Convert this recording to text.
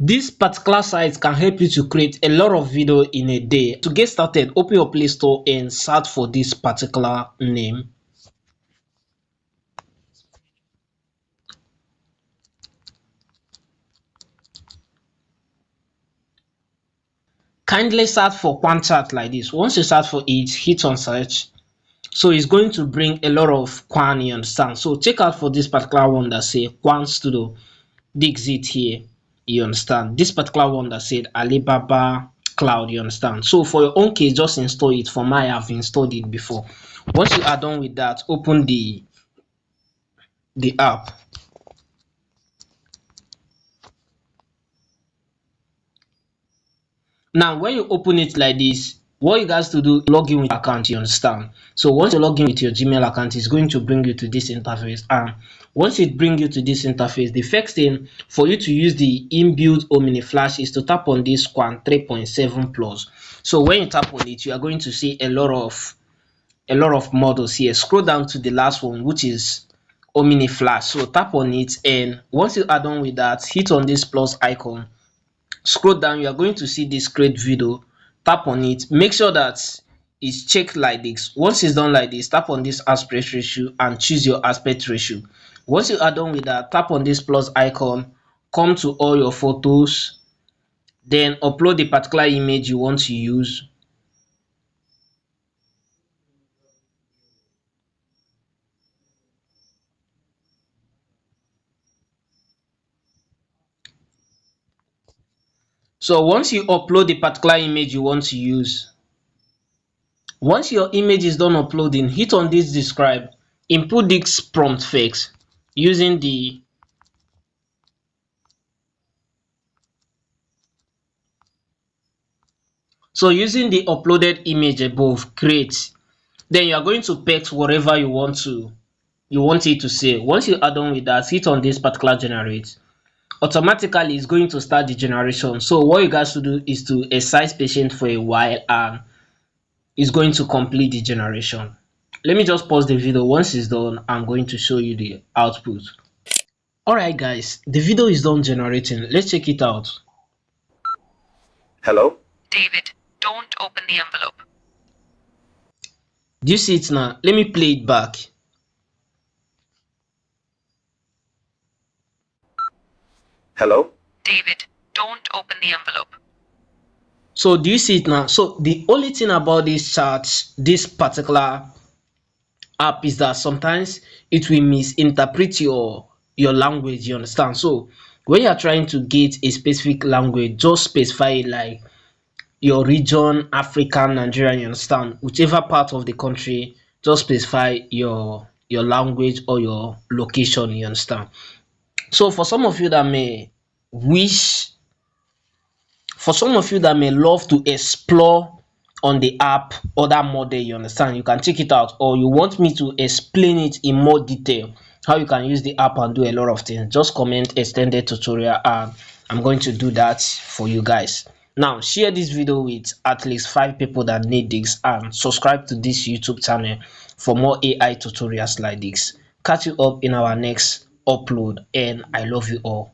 This particular site can help you to create a lot of video in a day. To get started, open your Play Store and search for this particular name. Kindly search for Qwen chart like this. Once you search for it, hit on search. So it's going to bring a lot of Qwen, you understand. So check out for this particular one that say Qwen Studio. Digs it here, you understand. This particular one that said Alibaba Cloud, you understand. So for your own case, just install it. For mine, I've installed it before. Once you are done with that, open the app. Now when you open it like this, what you guys to do, log in with your account, you understand. So once you log in with your Gmail account, it's going to bring you to this interface. And once it brings you to this interface, the first thing for you to use the inbuilt Omni-Flash is to tap on this Qwen 3.7 plus. So when you tap on it, you are going to see a lot of models here. Scroll down to the last one, which is Omni-Flash. So tap on it, and once you are done with that, hit on this plus icon. Scroll down, you are going to see this create video. Tap on it, make sure that it's checked like this. Once it's done like this, tap on this aspect ratio and choose your aspect ratio. Once you are done with that, tap on this plus icon, come to all your photos, then upload the particular image you want to use. So once you upload the particular image you want to use, once your image is done uploading, hit on this describe, input this prompt fix using the uploaded image above, create. Then you are going to paste whatever you want it to say. Once you are done with that, hit on this particular generate. Automatically it's going to start the generation. So what you guys to do is to exercise patience for a while, and it's going to complete the generation. Let me just pause the video. Once it's done, I'm going to show you the output. Alright guys, the video is done generating. Let's check it out. Hello? David, don't open the envelope. Do you see it now? Let me play it back. Hello? David, don't open the envelope. So do you see it now? So the only thing about this chart, this particular app, is that sometimes it will misinterpret your language, you understand. So when you are trying to get a specific language, just specify it like your region, African, Nigerian, you understand. Whichever part of the country, just specify your language or your location, you understand. So for some of you that may love to explore on the app other model, you understand, you can check it out, or you want me to explain it in more detail how you can use the app and do a lot of things, just comment extended tutorial and I'm going to do that for you guys. Now share this video with at least 5 people that need this, and subscribe to this YouTube channel for more AI tutorials like this. Catch you up in our next upload, and I love you all.